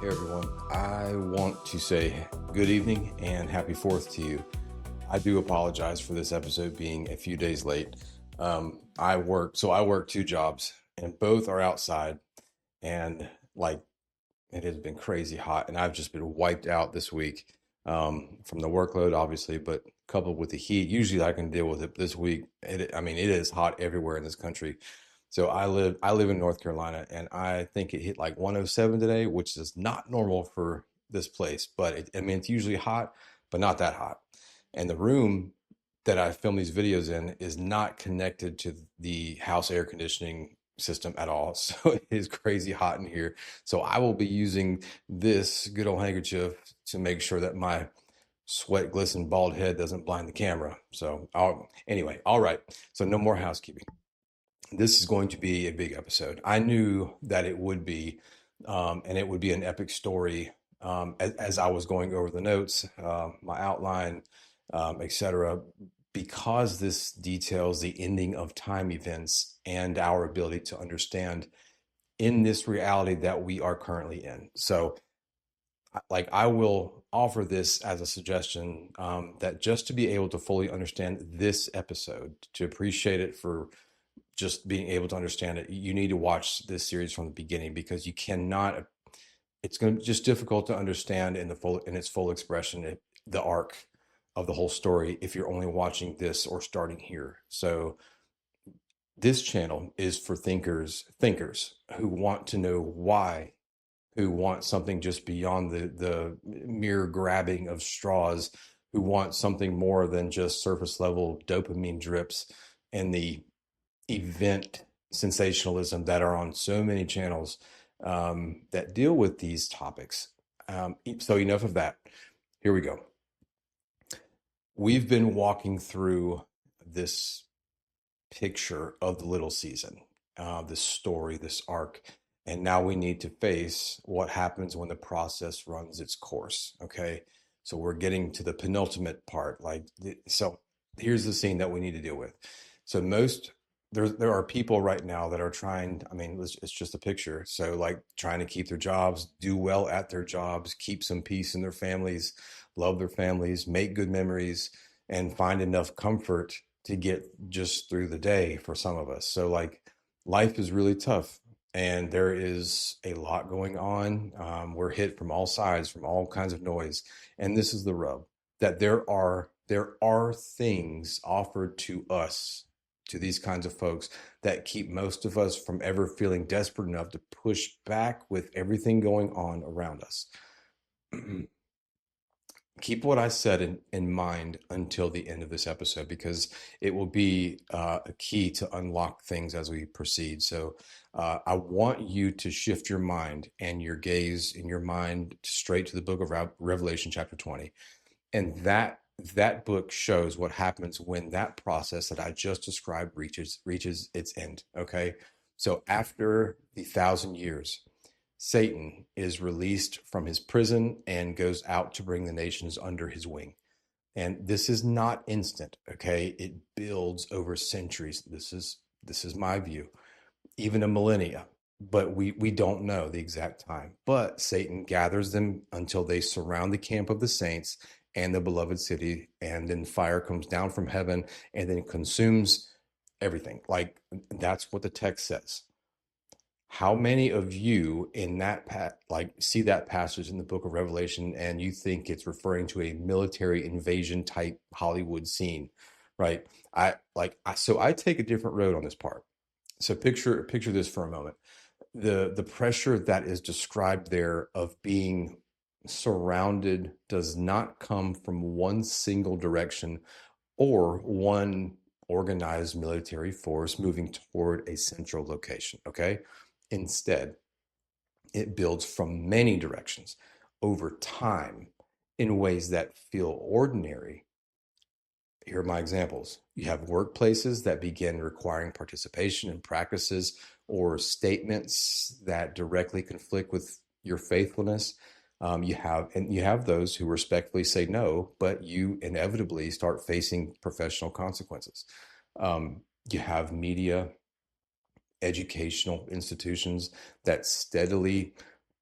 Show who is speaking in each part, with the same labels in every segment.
Speaker 1: Hey everyone, I want to say good evening and happy 4th to you. I do apologize for this episode being a few days late. I work 2 jobs and both are outside, and like it has been crazy hot and I've just been wiped out this week from the workload, obviously, but coupled with the heat. Usually I can deal with it. This week, it is hot everywhere in this country. So I live in North Carolina, and I think it hit like 107 today, which is not normal for this place. But it's usually hot, but not that hot. And the room that I film these videos in is not connected to the house air conditioning system at all. So it is crazy hot in here. So I will be using this good old handkerchief to make sure that my sweat glistened bald head doesn't blind the camera. So anyway, all right. So no more housekeeping. This is going to be a big episode. I knew that it would be, and it would be an epic story. As I was going over the notes, my outline, etc., because this details the ending of time events and our ability to understand in this reality that we are currently in. So, like, I will offer this as a suggestion, that just to be able to fully understand this episode, to appreciate it for just being able to understand it, you need to watch this series from the beginning, because you cannot, it's going to be just difficult to understand in its full expression, the arc of the whole story, if you're only watching this or starting here. So this channel is for thinkers who want to know why, who want something just beyond the mere grabbing of straws, who want something more than just surface level dopamine drips and the event sensationalism that are on so many channels that deal with these topics. So enough of that. Here we go. We've been walking through this picture of the little season, this story, this arc, and now we need to face what happens when the process runs its course. Okay, so we're getting to the penultimate part. So here's the scene that we need to deal with. So there are people right now that are trying, it's just a picture. So like trying to keep their jobs, do well at their jobs, keep some peace in their families, love their families, make good memories, and find enough comfort to get just through the day for some of us. So like life is really tough and there is a lot going on. We're hit from all sides, from all kinds of noise. And this is the rub, that there are things offered to us, to these kinds of folks, that keep most of us from ever feeling desperate enough to push back with everything going on around us. Keep what I said in mind until the end of this episode, because it will be a key to unlock things as we proceed. So I want you to shift your mind and your gaze in your mind straight to the book of Revelation chapter 20. And that book shows what happens when that process that I just described reaches its end. Okay. So after the 1,000 years, Satan is released from his prison and goes out to bring the nations under his wing. And this is not instant. Okay. It builds over centuries. This is my view, even a millennia. But we don't know the exact time. But Satan gathers them until they surround the camp of the saints and the beloved city, and then fire comes down from heaven and then consumes everything. Like, that's what the text says. How many of you in that see that passage in the book of Revelation and you think it's referring to a military invasion type Hollywood scene, right? So I take a different road on this part. So picture this for a moment. The pressure that is described there of being surrounded does not come from one single direction or one organized military force moving toward a central location. Okay. Instead, it builds from many directions over time in ways that feel ordinary. Here are my examples. You have workplaces that begin requiring participation in practices or statements that directly conflict with your faithfulness. You have those who respectfully say no, but you inevitably start facing professional consequences. You have media, educational institutions that steadily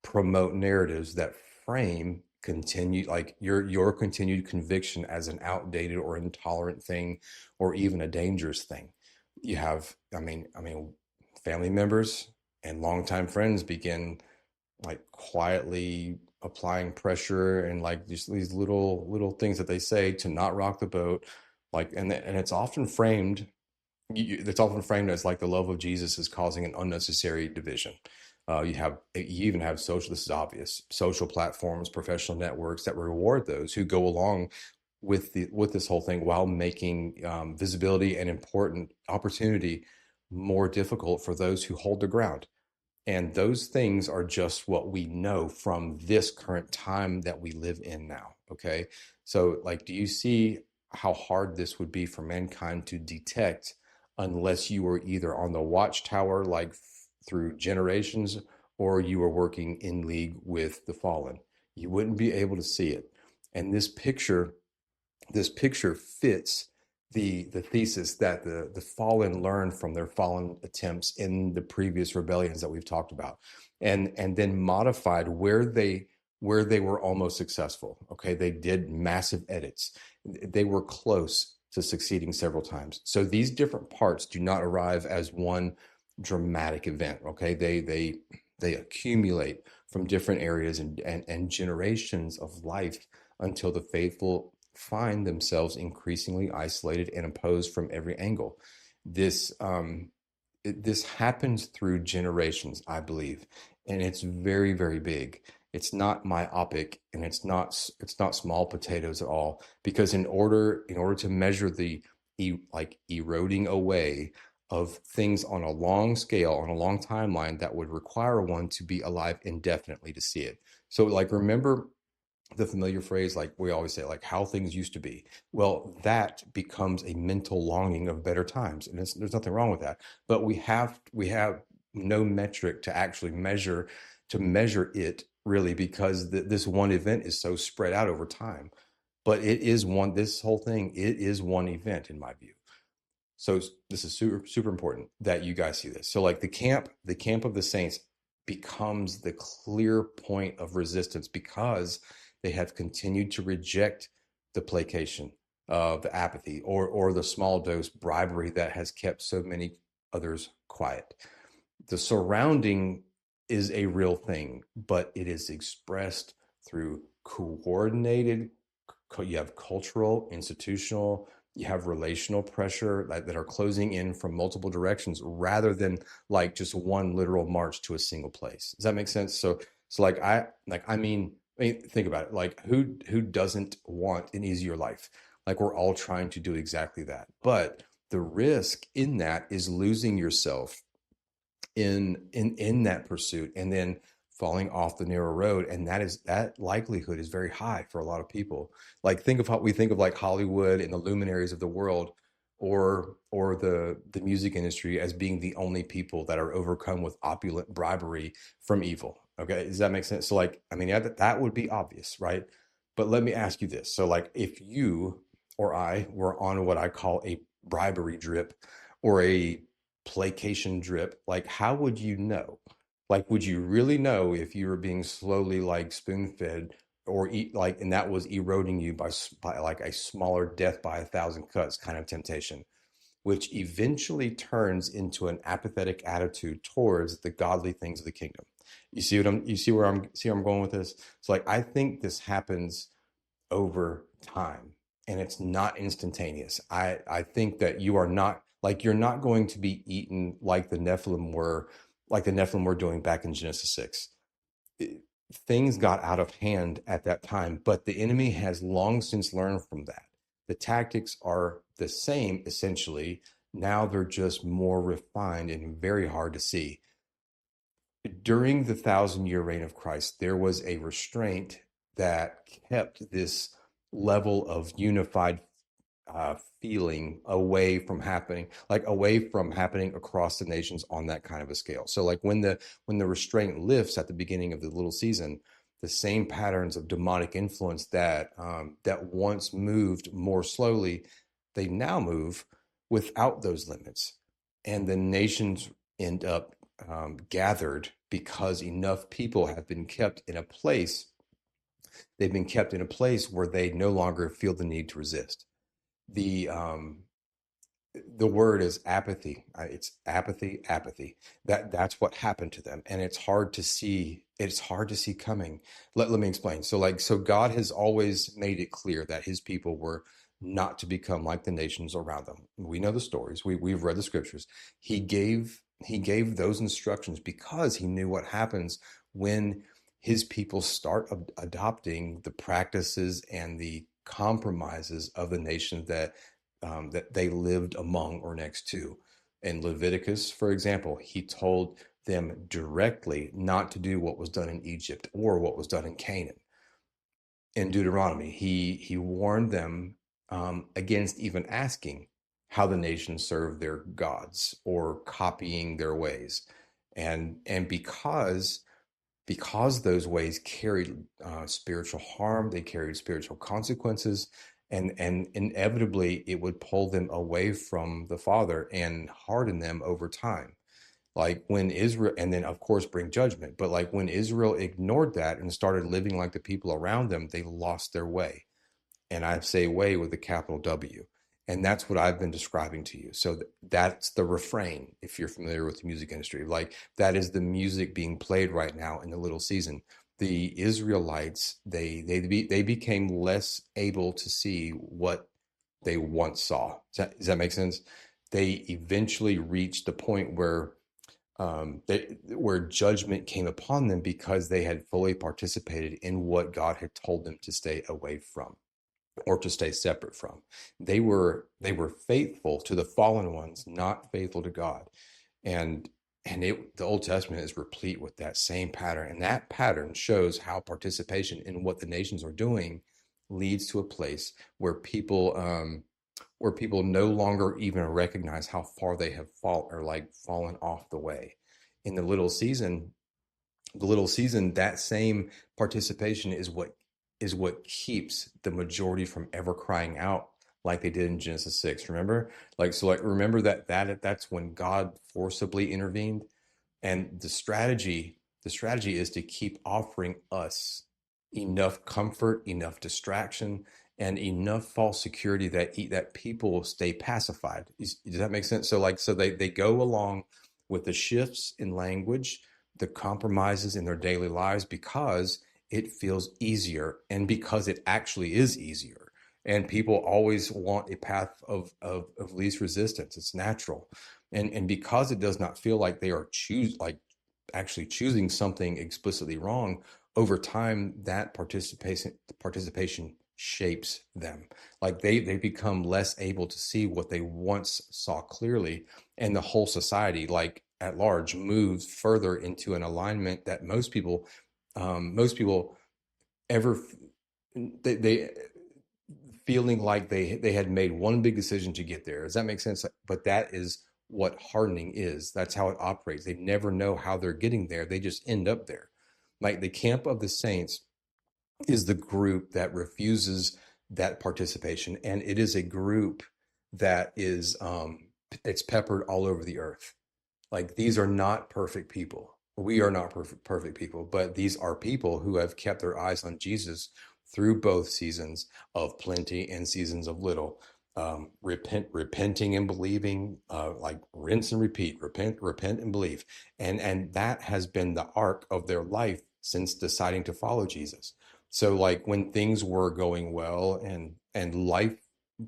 Speaker 1: promote narratives that frame continue like your continued conviction as an outdated or intolerant thing or even a dangerous thing. You have, I mean, family members and longtime friends begin like quietly applying pressure and like just these little things that they say to not rock the boat, like, and it's often framed it's often framed as like the love of Jesus is causing an unnecessary division. You even have social, this is obvious, social platforms, professional networks that reward those who go along with this whole thing while making visibility and important opportunity more difficult for those who hold the ground. And those things are just what we know from this current time that we live in now. Okay. So, like, do you see how hard this would be for mankind to detect unless you were either on the watchtower, like through generations, or you were working in league with the fallen? You wouldn't be able to see it. And this picture fits the thesis that the fallen learned from their fallen attempts in the previous rebellions that we've talked about, and then modified where they were almost successful. Okay, they did massive edits. They were close to succeeding several times. So these different parts do not arrive as one dramatic event. Okay, they accumulate from different areas and generations of life until the faithful find themselves increasingly isolated and opposed from every angle. This this happens through generations, I believe, and it's very, very big. It's not myopic, and it's not small potatoes at all. Because in order to measure the like eroding away of things on a long scale, on a long timeline, that would require one to be alive indefinitely to see it. So, like, remember the familiar phrase, like we always say, like how things used to be. Well, that becomes a mental longing of better times, and there's nothing wrong with that. But we have no metric to actually measure it really, because this one event is so spread out over time. But this whole thing, it is one event in my view. So this is super, super important that you guys see this. So like the camp of the saints becomes the clear point of resistance because they have continued to reject the placation, the apathy, or the small dose bribery that has kept so many others quiet. The surrounding is a real thing, but it is expressed through coordinated, you have cultural, institutional, you have relational pressure that are closing in from multiple directions rather than like just one literal march to a single place. Does that make sense? So I mean, think about it. Like who doesn't want an easier life? Like we're all trying to do exactly that. But the risk in that is losing yourself in that pursuit and then falling off the narrow road, and that likelihood is very high for a lot of people. Like think of how we think of like Hollywood and the luminaries of the world, or the music industry as being the only people that are overcome with opulent bribery from evil. Okay, does that make sense? So like, I mean, yeah, that would be obvious, right? But let me ask you this. So like if you or I were on what I call a bribery drip or a placation drip, like how would you know? Like, would you really know if you were being slowly like spoon fed or eat like, and that was eroding you by like a smaller death by a thousand cuts kind of temptation, which eventually turns into an apathetic attitude towards the godly things of the kingdom. You see where I'm going with this? So like, I think this happens over time and it's not instantaneous. I think that you're not going to be eaten like the Nephilim were doing back in Genesis 6. It- Things got out of hand at that time, but the enemy has long since learned from that. The tactics are the same essentially. Now they're just more refined and very hard to see. During the 1,000-year reign of Christ, there was a restraint that kept this level of unified feeling away from happening across the nations on that kind of a scale. So, like when the restraint lifts at the beginning of the little season, the same patterns of demonic influence that once moved more slowly, they now move without those limits, and the nations end up gathered because enough people have been kept in a place, they've been kept in a place where they no longer feel the need to resist. The the word is apathy. It's apathy, apathy. That's what happened to them, and it's hard to see. It's hard to see coming. Let me explain. So God has always made it clear that His people were not to become like the nations around them. We know the stories. We've read the scriptures. He gave those instructions because He knew what happens when His people start adopting the practices and the compromises of the nation that they lived among or next to. In Leviticus, for example, he told them directly not to do what was done in Egypt or what was done in Canaan. In Deuteronomy, he warned them against even asking how the nations served their gods or copying their ways. And because those ways carried spiritual harm, they carried spiritual consequences, and inevitably it would pull them away from the Father and harden them over time. Like when Israel, and then of course bring judgment, but like when Israel ignored that and started living like the people around them, they lost their way. And I say way with a capital W. And that's what I've been describing to you. So that's the refrain, if you're familiar with the music industry. Like that is the music being played right now in the little season. The Israelites, they became less able to see what they once saw. Does that make sense? They eventually reached the point where judgment came upon them because they had fully participated in what God had told them to stay away from or to stay separate from. They were faithful to the fallen ones, not faithful to God. And the Old Testament is replete with that same pattern. And that pattern shows how participation in what the nations are doing leads to a place where people no longer even recognize how far they have fallen off the way. In the little season, that same participation is what keeps the majority from ever crying out like they did in Genesis 6. Remember? Remember that's when God forcibly intervened. And the strategy is to keep offering us enough comfort, enough distraction, and enough false security that people will stay pacified. Does that make sense? So they go along with the shifts in language, the compromises in their daily lives because it feels easier and because it actually is easier. And people always want a path of least resistance. It's natural. And because it does not feel like they are actually choosing something explicitly wrong, over time that participation shapes them. Like they become less able to see what they once saw clearly, and the whole society, like at large, moves further into an alignment that most people ever they feeling like they had made one big decision to get there. Does that make sense? But that is what hardening is. That's how it operates. They never know how they're getting there. They just end up there. Like the camp of the saints is the group that refuses that participation, and it is a group that is it's peppered all over the earth. Like these are not perfect people. We are not perfect people, but these are people who have kept their eyes on Jesus through both seasons of plenty and seasons of little. Repenting and believing, like rinse and repeat, repent and believe, and that has been the arc of their life since deciding to follow Jesus. So, like when things were going well and life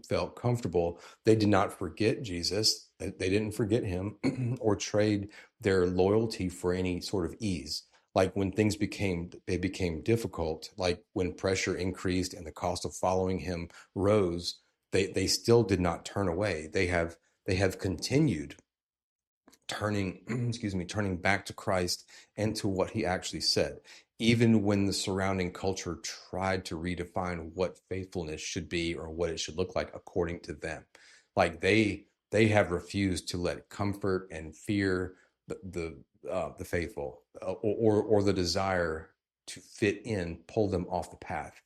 Speaker 1: felt comfortable, they did not forget Jesus. They didn't forget him or trade their loyalty for any sort of ease. Like when they became difficult, like when pressure increased and the cost of following him rose, they still did not turn away. They have continued turning excuse me, turning back to Christ and to what he actually said, even when the surrounding culture tried to redefine what faithfulness should be or what it should look like according to them. Like they have refused to let comfort and fear, the faithful, or the desire to fit in, pull them off the path.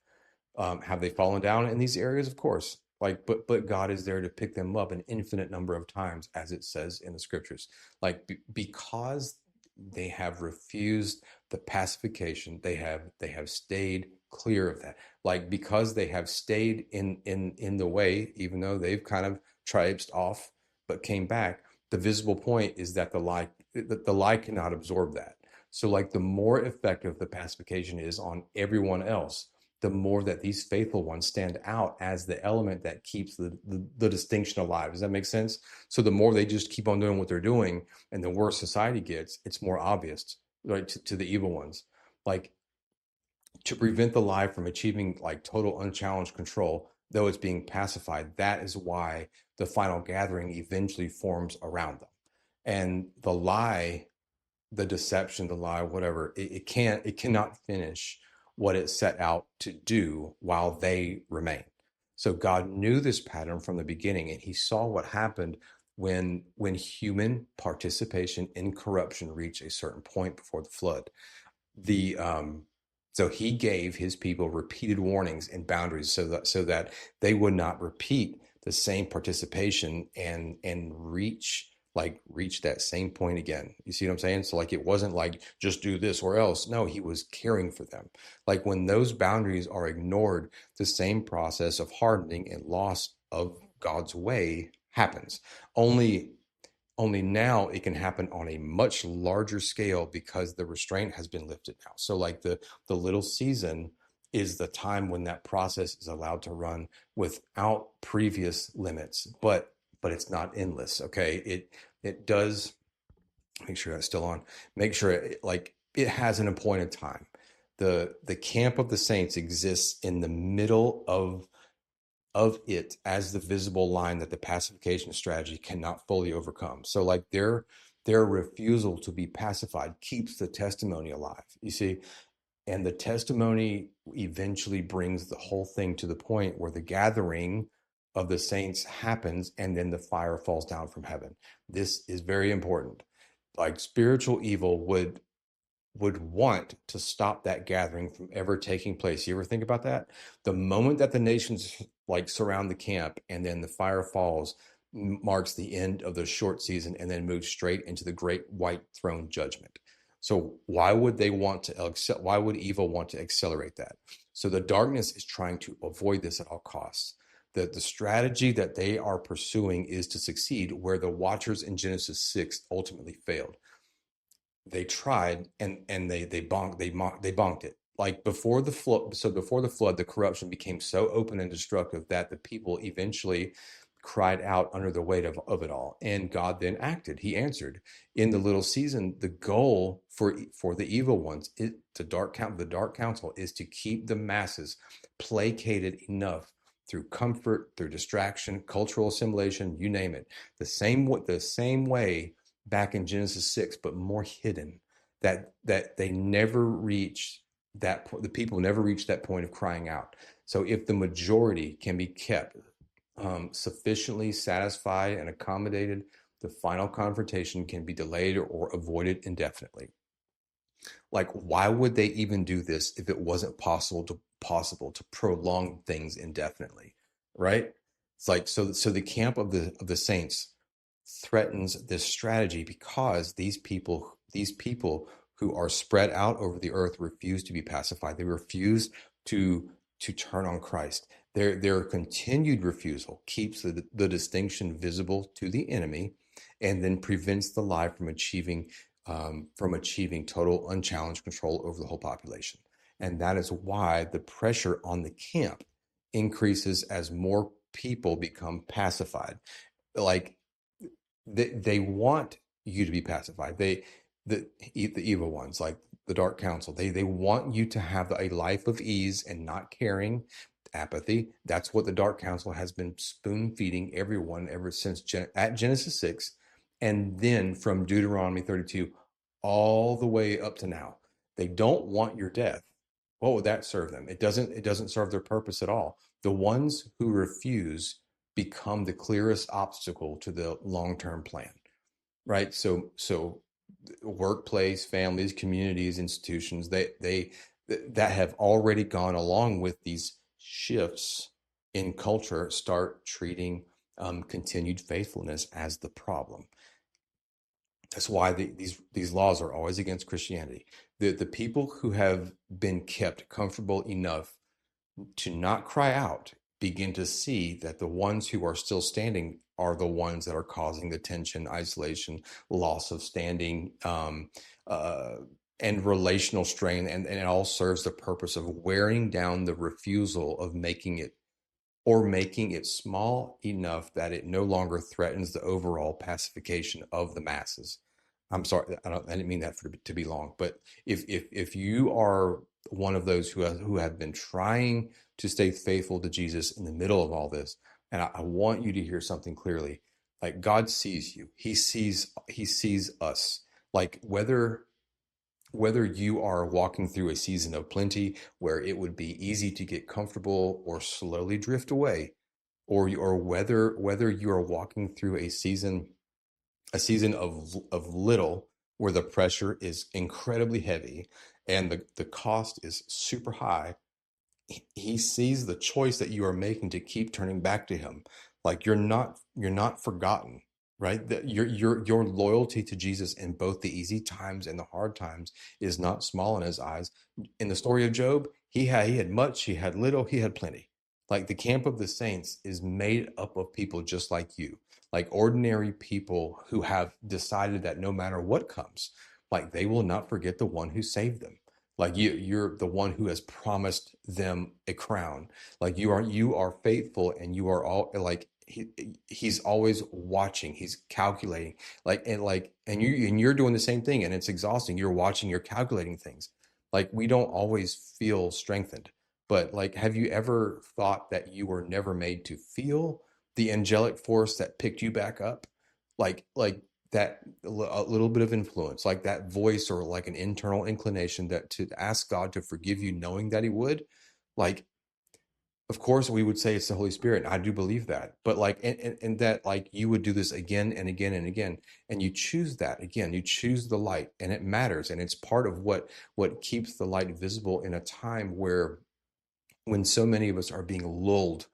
Speaker 1: Have they fallen down in these areas? Of course. But God is there to pick them up an infinite number of times, as it says in the scriptures. Because they have refused the pacification. They have stayed clear of that. Like, because they have stayed in the way, even though they've kind of traipsed off but came back, the visible point is that the lie cannot absorb that. So, like, the more effective the pacification is on everyone else, the more that these faithful ones stand out as the element that keeps the distinction alive. Does that make sense? So the more they just keep on doing what they're doing, and the worse society gets, it's more obvious, right, to the evil ones. Like, to prevent the lie from achieving like total unchallenged control, though it's being pacified, that is why the final gathering eventually forms around them. And the lie, the deception, the lie, whatever, it cannot finish what it set out to do while they remain. So God knew this pattern from the beginning, and he saw what happened when human participation in corruption reached a certain point before the flood. The So he gave his people repeated warnings and boundaries so that they would not repeat the same participation and reach that same point again. You see what I'm saying? So, like, it wasn't like just do this or else. No, he was caring for them. Like, when those boundaries are ignored, the same process of hardening and loss of God's way happens. Only only now it can happen on a much larger scale because the restraint has been lifted now. So, like, the little season is the time when that process is allowed to run without previous limits, but it's not endless. Okay, it does. Make sure that's still on. Make sure it has an appointed time. The camp of the saints exists in the middle of it as the visible line that the pacification strategy cannot fully overcome. So, like, their refusal to be pacified keeps the testimony alive. You see, and the testimony eventually brings the whole thing to the point where the gathering of the saints happens, and then the fire falls down from heaven. This is very important. Like, spiritual evil would want to stop that gathering from ever taking place. You ever think about that? The moment that the nations like surround the camp and then the fire falls marks the end of the short season, and then moves straight into the great white throne judgment. So why would evil want to accelerate that? So the darkness is trying to avoid this at all costs. The strategy that they are pursuing is to succeed where the watchers in Genesis 6 ultimately failed. They tried, and they bonked it. Like, before the flood. So before the flood, the corruption became so open and destructive that the people eventually cried out under the weight of it all, and God then acted. He answered. In the little season, the goal for the evil ones, the dark council, is to keep the masses placated enough through comfort, through distraction, cultural assimilation, you name it. The same way back in Genesis 6, but more hidden, that they never reach that point. The people never reach that point of crying out. So if the majority can be kept sufficiently satisfied and accommodated, the final confrontation can be delayed or avoided indefinitely. Like, why would they even do this if it wasn't possible to prolong things indefinitely, right? It's like, so the camp of the saints threatens this strategy because these people who are spread out over the earth refuse to be pacified. They refuse to turn on Christ. Their continued refusal keeps the distinction visible to the enemy, and then prevents the lie from achieving total unchallenged control over the whole population. And that is why the pressure on the camp increases as more people become pacified. Like, they want you to be pacified. The evil ones, like the dark council, they want you to have a life of ease and not caring, apathy. That's what the dark council has been spoon feeding everyone ever since at Genesis 6, and then from Deuteronomy 32 all the way up to now. They don't want your death. What would that serve them? It doesn't serve their purpose at all. The ones who refuse become the clearest obstacle to the long-term plan, right? So workplace, families, communities, institutions, they that have already gone along with these shifts in culture start treating continued faithfulness as the problem. That's why these laws are always against Christianity. The people who have been kept comfortable enough to not cry out begin to see that the ones who are still standing are the ones that are causing the tension, isolation, loss of standing, uh, and relational strain. And it all serves the purpose of wearing down the refusal of making it small enough that it no longer threatens the overall pacification of the masses. I'm sorry, I didn't mean that to be long, but if you are one of those who have been trying to stay faithful to Jesus in the middle of all this, and I want you to hear something clearly, like God sees you, He sees us, like whether you are walking through a season of plenty where it would be easy to get comfortable or slowly drift away, or whether you are walking through a season of little where the pressure is incredibly heavy and the cost is super high. He sees the choice that you are making to keep turning back to him. Like you're not forgotten, right? That your loyalty to Jesus in both the easy times and the hard times is not small in his eyes. In the story of Job, he had much, he had little, he had plenty. Like the camp of the saints is made up of people just like you, like ordinary people who have decided that no matter what comes, like they will not forget the one who saved them. Like you're the one who has promised them a crown. Like you are faithful, and you are all like he's always watching, he's calculating, and you're doing the same thing, and it's exhausting. You're watching, you're calculating things. Like we don't always feel strengthened, but like have you ever thought that you were never made to feel the angelic force that picked you back up? Like that a little bit of influence, like that voice or like an internal inclination that to ask God to forgive you, knowing that he would. Like of course we would say it's the Holy Spirit, and I do believe that, but like and that like you would do this again and again and again, and you choose that again, you choose the light, and it matters, and it's part of what keeps the light visible in a time when so many of us are being lulled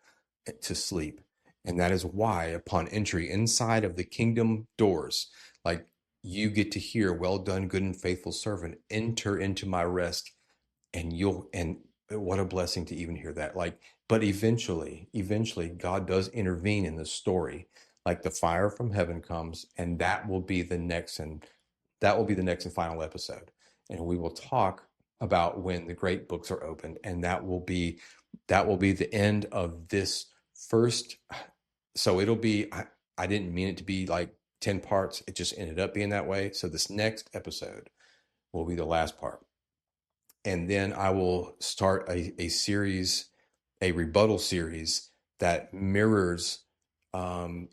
Speaker 1: to sleep. And that is why, upon entry inside of the kingdom doors, like you get to hear, well done, good and faithful servant, enter into my rest. And what a blessing to even hear that. Like, but eventually, God does intervene in the story. Like the fire from heaven comes, and that will be the next and final episode. And we will talk about when the great books are opened, and that will be the end of this first. So it'll be, I didn't mean it to be like 10 parts. It just ended up being that way. So this next episode will be the last part. And then I will start a series, a rebuttal series that mirrors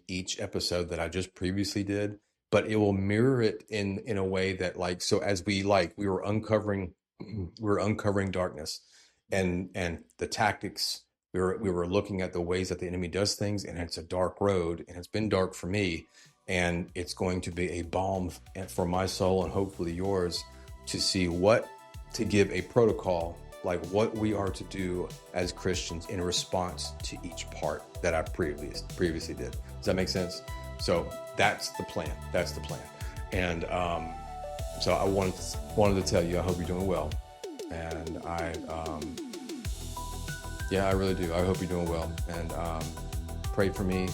Speaker 1: each episode that I just previously did, but it will mirror it in a way that like, so as we were uncovering darkness and the tactics. We were looking at the ways that the enemy does things, and it's a dark road, and it's been dark for me, and it's going to be a balm for my soul and hopefully yours to see what to give a protocol, like what we are to do as Christians in response to each part that I previously did. Does that make sense? So that's the plan. And so I wanted to tell you, I hope you're doing well, and I really do. I hope you're doing well, and pray for me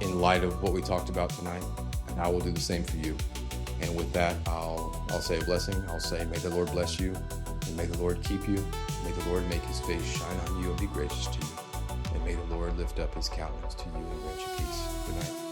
Speaker 1: in light of what we talked about tonight, and I will do the same for you. And with that, I'll say a blessing. I'll say, may the Lord bless you, and may the Lord keep you. May the Lord make his face shine on you and be gracious to you. And may the Lord lift up his countenance to you and grant you peace. Good night.